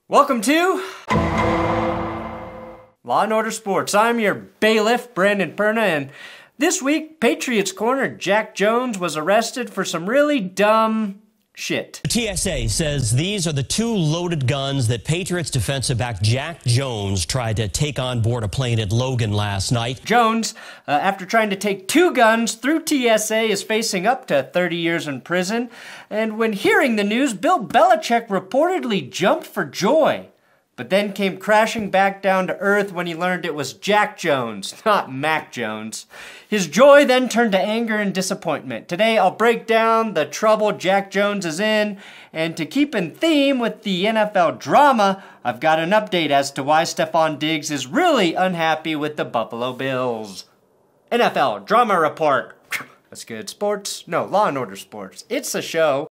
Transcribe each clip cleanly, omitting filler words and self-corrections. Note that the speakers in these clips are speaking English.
Welcome to Law and Order Sports. I'm your bailiff, Brandon Perna, and this week, Patriots corner Jack Jones was arrested for some really dumb shit. The TSA says these are the two loaded guns that Patriots defensive back Jack Jones tried to take on board a plane at Logan last night. Jones, after trying to take two guns through TSA, is facing up to 30 years in prison. And when hearing the news, Bill Belichick reportedly jumped for joy, but then came crashing back down to earth when he learned it was Jack Jones, not Mac Jones. His joy then turned to anger and disappointment. Today I'll break down the trouble Jack Jones is in, and to keep in theme with the NFL drama, I've got an update as to why Stefon Diggs is really unhappy with the Buffalo Bills. NFL Drama Report. That's good. Sports? No, Law and Order Sports. It's a show.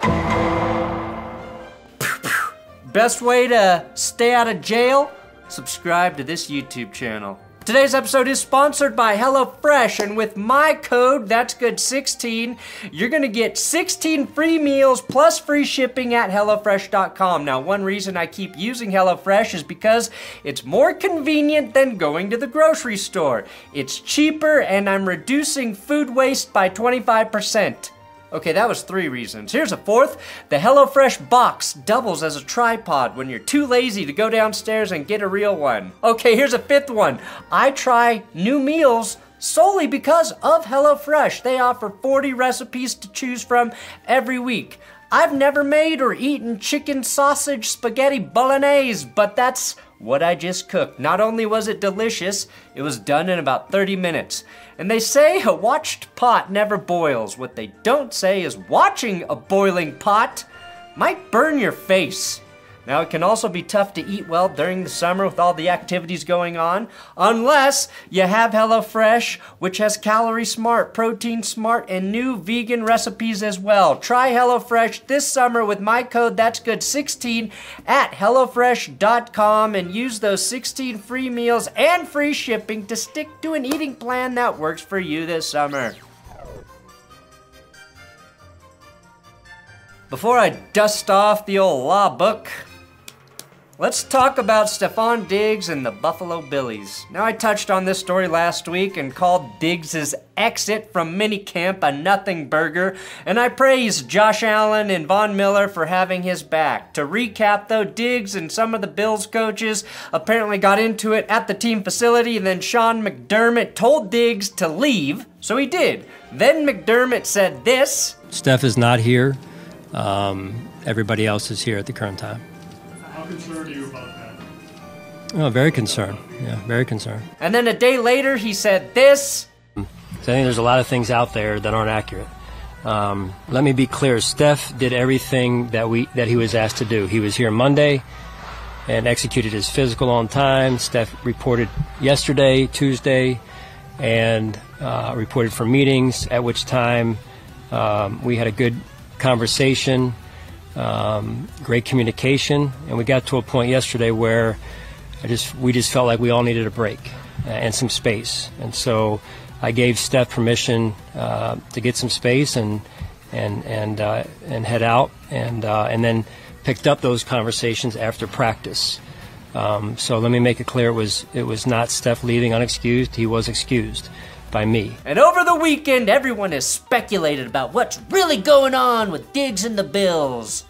Best way to stay out of jail? Subscribe to this YouTube channel. Today's episode is sponsored by HelloFresh, and with my code, Thatsgood16, you're gonna get 16 free meals plus free shipping at HelloFresh.com. Now, one reason I keep using HelloFresh is because it's more convenient than going to the grocery store. It's cheaper, and I'm reducing food waste by 25%. Okay, that was 3 reasons. Here's a 4th. The HelloFresh box doubles as a tripod when you're too lazy to go downstairs and get a real one. Okay, here's a 5th one. I try new meals solely because of HelloFresh. They offer 40 recipes to choose from every week. I've never made or eaten chicken sausage spaghetti bolognese, but that's what I just cooked. Not only was it delicious, it was done in about 30 minutes. And they say a watched pot never boils. What they don't say is watching a boiling pot might burn your face. Now, it can also be tough to eat well during the summer with all the activities going on, unless you have HelloFresh, which has Calorie Smart, Protein Smart, and new vegan recipes as well. Try HelloFresh this summer with my code Thatsgood16 at HelloFresh.com and use those 16 free meals and free shipping to stick to an eating plan that works for you this summer. Before I dust off the old law book, let's talk about Stefon Diggs and the Buffalo Billies. Now, I touched on this story last week and called Diggs' exit from minicamp a nothing burger, and I praised Josh Allen and Von Miller for having his back. To recap, though, Diggs and some of the Bills coaches apparently got into it at the team facility, and then Sean McDermott told Diggs to leave, so he did. Then McDermott said this: Steph is not here. Everybody else is here at the current time. How concerned are you about that? Oh, very concerned. Yeah, very concerned. And then a day later, he said this. So I think there's a lot of things out there that aren't accurate. Let me be clear. Steph did everything that he was asked to do. He was here Monday and executed his physical on time. Steph reported yesterday, Tuesday, and reported for meetings, at which time we had a good conversation, great communication, and we got to a point yesterday where we just felt like we all needed a break and some space. And so I gave Steph permission to get some space and head out, and then picked up those conversations after practice. So let me make it clear: it was not Steph leaving unexcused. He was excused by me. And over the weekend, everyone has speculated about what's really going on with Diggs and the Bills.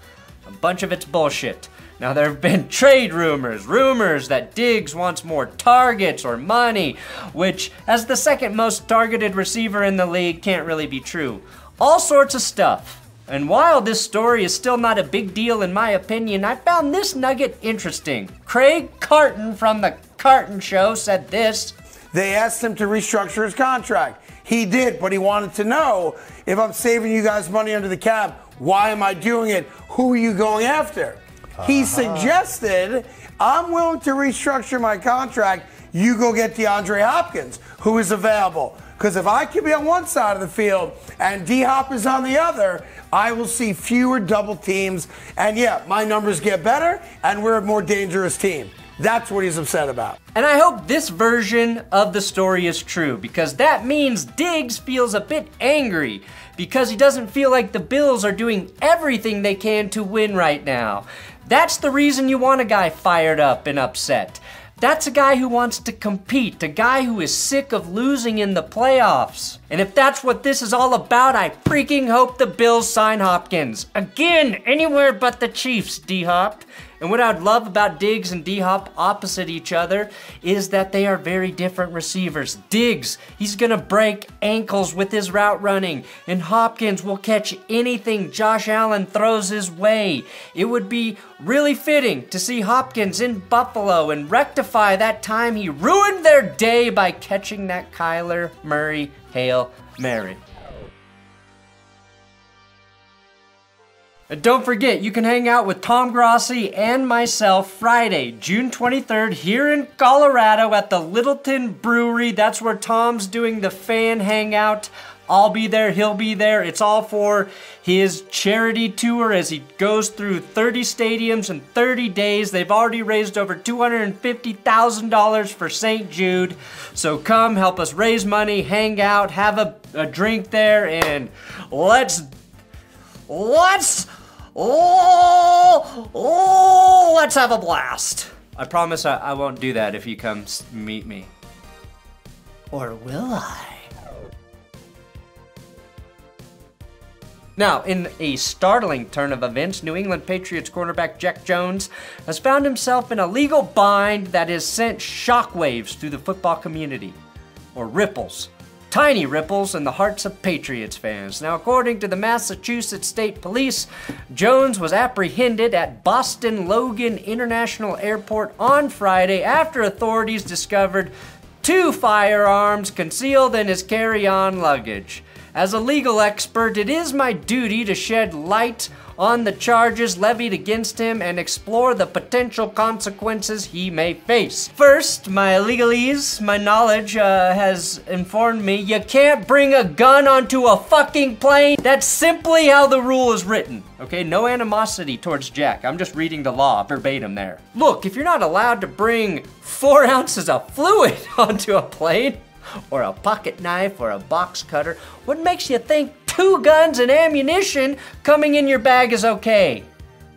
A bunch of it's bullshit. Now, there have been trade rumors that Diggs wants more targets or money, which, as the second most targeted receiver in the league, can't really be true. All sorts of stuff. And while this story is still not a big deal in my opinion, I found this nugget interesting. Craig Carton from The Carton Show said this: They asked him to restructure his contract. He did, but he wanted to know, if I'm saving you guys money under the cap, why am I doing it? Who are you going after? He suggested, I'm willing to restructure my contract. You go get DeAndre Hopkins, who is available. Because if I can be on one side of the field and D-Hop is on the other, I will see fewer double teams. And yeah, my numbers get better, and we're a more dangerous team. That's what he's upset about. And I hope this version of the story is true, because that means Diggs feels a bit angry because he doesn't feel like the Bills are doing everything they can to win right now. That's the reason you want a guy fired up and upset. That's a guy who wants to compete, a guy who is sick of losing in the playoffs. And if that's what this is all about, I freaking hope the Bills sign Hopkins. Again, anywhere but the Chiefs, D-Hop. And what I'd love about Diggs and D-Hop opposite each other is that they are very different receivers. Diggs, he's gonna break ankles with his route running, and Hopkins will catch anything Josh Allen throws his way. It would be really fitting to see Hopkins in Buffalo and rectify that time he ruined their day by catching that Kyler Murray Hail Mary. And don't forget, you can hang out with Tom Grossi and myself Friday, June 23rd, here in Colorado at the Littleton Brewery. That's where Tom's doing the fan hangout. I'll be there, he'll be there. It's all for his charity tour as he goes through 30 stadiums in 30 days. They've already raised over $250,000 for St. Jude. So come help us raise money, hang out, have a drink there, and let's have a blast. I promise I won't do that if you come meet me. Or will I? Now, in a startling turn of events, New England Patriots cornerback Jack Jones has found himself in a legal bind that has sent shockwaves through the football community. Or ripples. Tiny ripples in the hearts of Patriots fans. Now, according to the Massachusetts State Police, Jones was apprehended at Boston Logan International Airport on Friday after authorities discovered 2 firearms concealed in his carry-on luggage. As a legal expert, it is my duty to shed light on the charges levied against him and explore the potential consequences he may face. First, my legalese, my knowledge has informed me you can't bring a gun onto a fucking plane. That's simply how the rule is written. Okay, no animosity towards Jack. I'm just reading the law verbatim there. Look, if you're not allowed to bring 4 ounces of fluid onto a plane, or a pocket knife, or a box cutter, what makes you think 2 guns and ammunition coming in your bag is okay?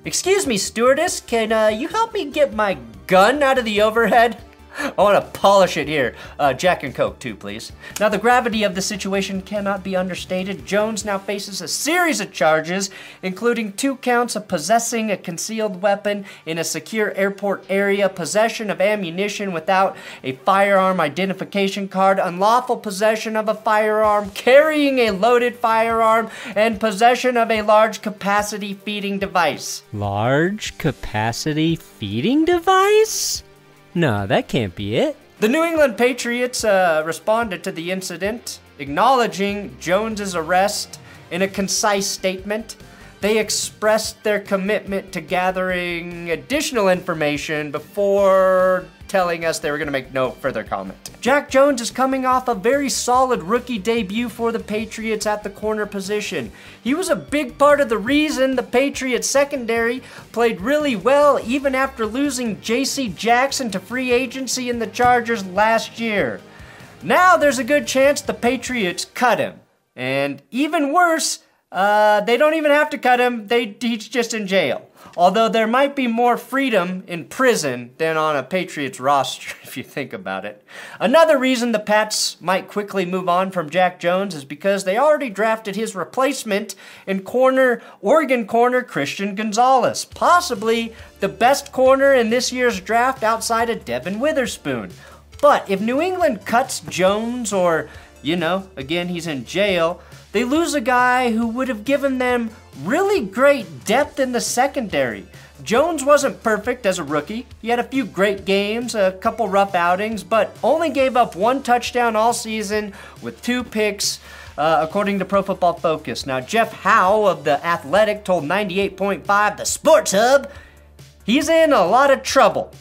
Excuse me, stewardess, can you help me get my gun out of the overhead? I want to polish it here. Jack and Coke too, please. Now, the gravity of the situation cannot be understated. Jones now faces a series of charges, including 2 counts of possessing a concealed weapon in a secure airport area, possession of ammunition without a firearm identification card, unlawful possession of a firearm, carrying a loaded firearm, and possession of a large capacity feeding device. Large capacity feeding device? No, that can't be it. The New England Patriots responded to the incident, acknowledging Jones's arrest in a concise statement. They expressed their commitment to gathering additional information before telling us they were going to make no further comment. Jack Jones is coming off a very solid rookie debut for the Patriots at the corner position. He was a big part of the reason the Patriots secondary played really well even after losing J.C. Jackson to free agency in the Chargers last year. Now there's a good chance the Patriots cut him. And even worse, they don't even have to cut him, he's just in jail. Although there might be more freedom in prison than on a Patriots roster, if you think about it. Another reason the Pats might quickly move on from Jack Jones is because they already drafted his replacement in Oregon corner Christian Gonzalez, possibly the best corner in this year's draft outside of Devin Witherspoon. But if New England cuts Jones or, again, he's in jail, they lose a guy who would have given them really great depth in the secondary. Jones wasn't perfect as a rookie. He had a few great games, a couple rough outings, but only gave up 1 touchdown all season with 2 picks, according to Pro Football Focus. Now, Jeff Howe of The Athletic told 98.5, the Sports Hub, he's in a lot of trouble.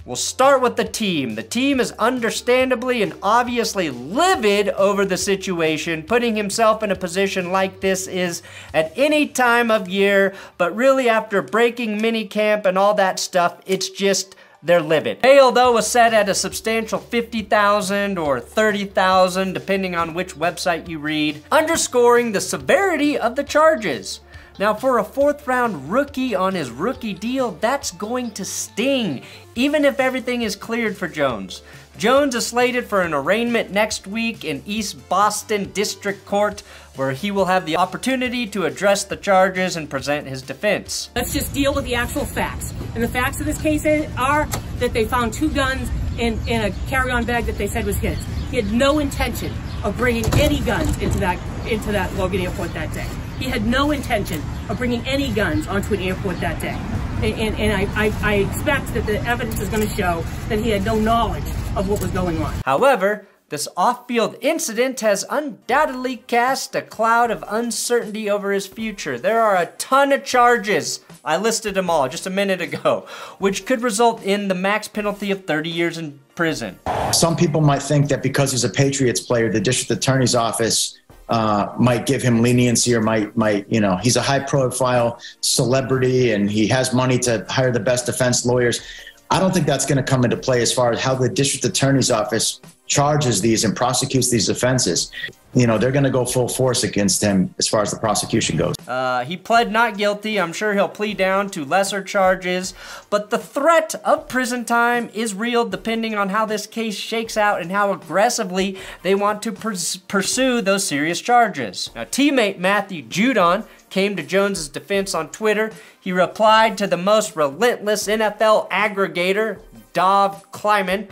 We'll start with the team. The team is understandably and obviously livid over the situation. Putting himself in a position like this is at any time of year, but really after breaking minicamp and all that stuff, it's just they're livid. Bail, though, was set at a substantial $50,000 or $30,000, depending on which website you read, underscoring the severity of the charges. Now for a 4th round rookie on his rookie deal, that's going to sting, even if everything is cleared for Jones. Jones is slated for an arraignment next week in East Boston District Court, where he will have the opportunity to address the charges and present his defense. Let's just deal with the actual facts. And the facts of this case are that they found 2 guns in a carry-on bag that they said was his. He had no intention of bringing any guns into that Logan airport that day. He had no intention of bringing any guns onto an airport that day. And I expect that the evidence is going to show that he had no knowledge of what was going on. However, this off-field incident has undoubtedly cast a cloud of uncertainty over his future. There are a ton of charges, I listed them all just a minute ago, which could result in the max penalty of 30 years in prison. Some people might think that because he's a Patriots player, the district attorney's office might give him leniency, or might, you know, he's a high-profile celebrity and he has money to hire the best defense lawyers. I don't think that's going to come into play as far as how the district attorney's office charges these and prosecutes these offenses. You know, they're going to go full force against him as far as the prosecution goes. He pled not guilty. I'm sure he'll plead down to lesser charges, but the threat of prison time is real depending on how this case shakes out and how aggressively they want to pursue those serious charges. Now, teammate Matthew Judon came to Jones's defense on Twitter. He replied to the most relentless NFL aggregator, Dov Kleiman,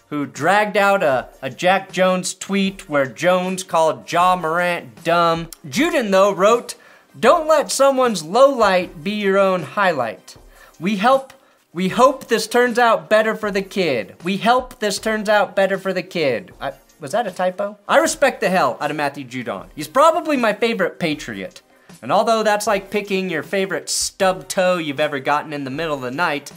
who dragged out a Jack Jones tweet where Jones called Ja Morant dumb. Judon, though, wrote, "Don't let someone's lowlight be your own highlight. We hope this turns out better for the kid. We hope this turns out better for the kid." Was that a typo? I respect the hell out of Matthew Judon. He's probably my favorite Patriot. And although that's like picking your favorite stub toe you've ever gotten in the middle of the night,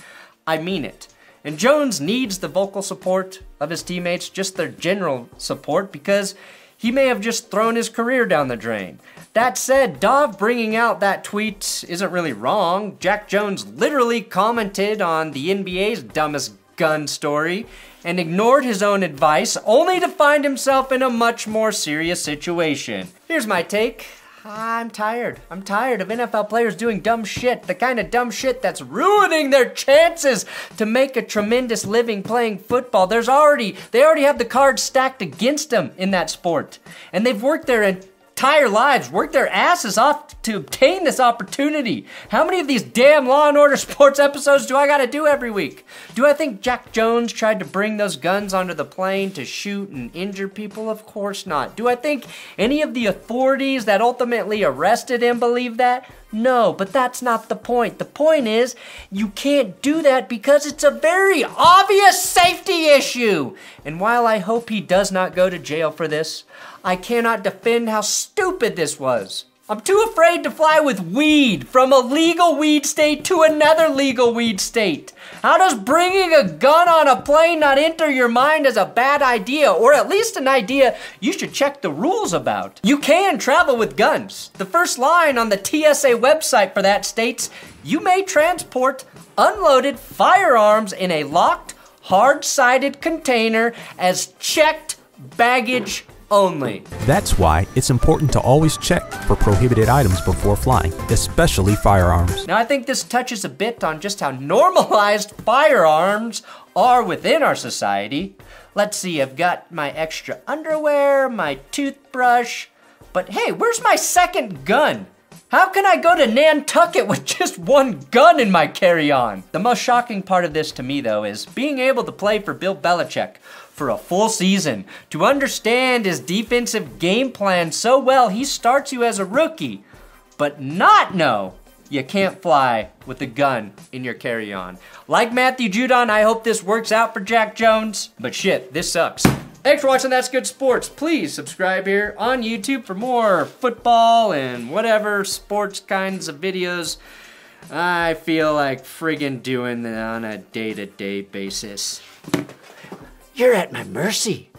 I mean it. And Jones needs the vocal support of his teammates, just their general support, because he may have just thrown his career down the drain. That said, Dov bringing out that tweet isn't really wrong. Jack Jones literally commented on the NBA's dumbest gun story and ignored his own advice, only to find himself in a much more serious situation. Here's my take. I'm tired. I'm tired of NFL players doing dumb shit, the kind of dumb shit that's ruining their chances to make a tremendous living playing football. They already have the cards stacked against them in that sport. And they've worked their entire lives, worked their asses off to obtain this opportunity. How many of these damn Law & Order sports episodes do I gotta do every week? Do I think Jack Jones tried to bring those guns onto the plane to shoot and injure people? Of course not. Do I think any of the authorities that ultimately arrested him believe that? No, but that's not the point. The point is, you can't do that because it's a very obvious safety issue. And while I hope he does not go to jail for this, I cannot defend how stupid this was. I'm too afraid to fly with weed from a legal weed state to another legal weed state. How does bringing a gun on a plane not enter your mind as a bad idea, or at least an idea you should check the rules about? You can travel with guns. The first line on the TSA website for that states, "You may transport unloaded firearms in a locked, hard-sided container as checked baggage only." That's why it's important to always check for prohibited items before flying, especially firearms. Now, I think this touches a bit on just how normalized firearms are within our society. Let's see, I've got my extra underwear, my toothbrush, but hey, where's my second gun? How can I go to Nantucket with just one gun in my carry-on? The most shocking part of this to me, though, is being able to play for Bill Belichick for a full season, to understand his defensive game plan so well he starts you as a rookie, but not know you can't fly with a gun in your carry-on. Like Matthew Judon, I hope this works out for Jack Jones, but shit, this sucks. Thanks for watching That's Good Sports. Please subscribe here on YouTube for more football and whatever sports kinds of videos I feel like friggin' doing on a day-to-day basis. You're at my mercy.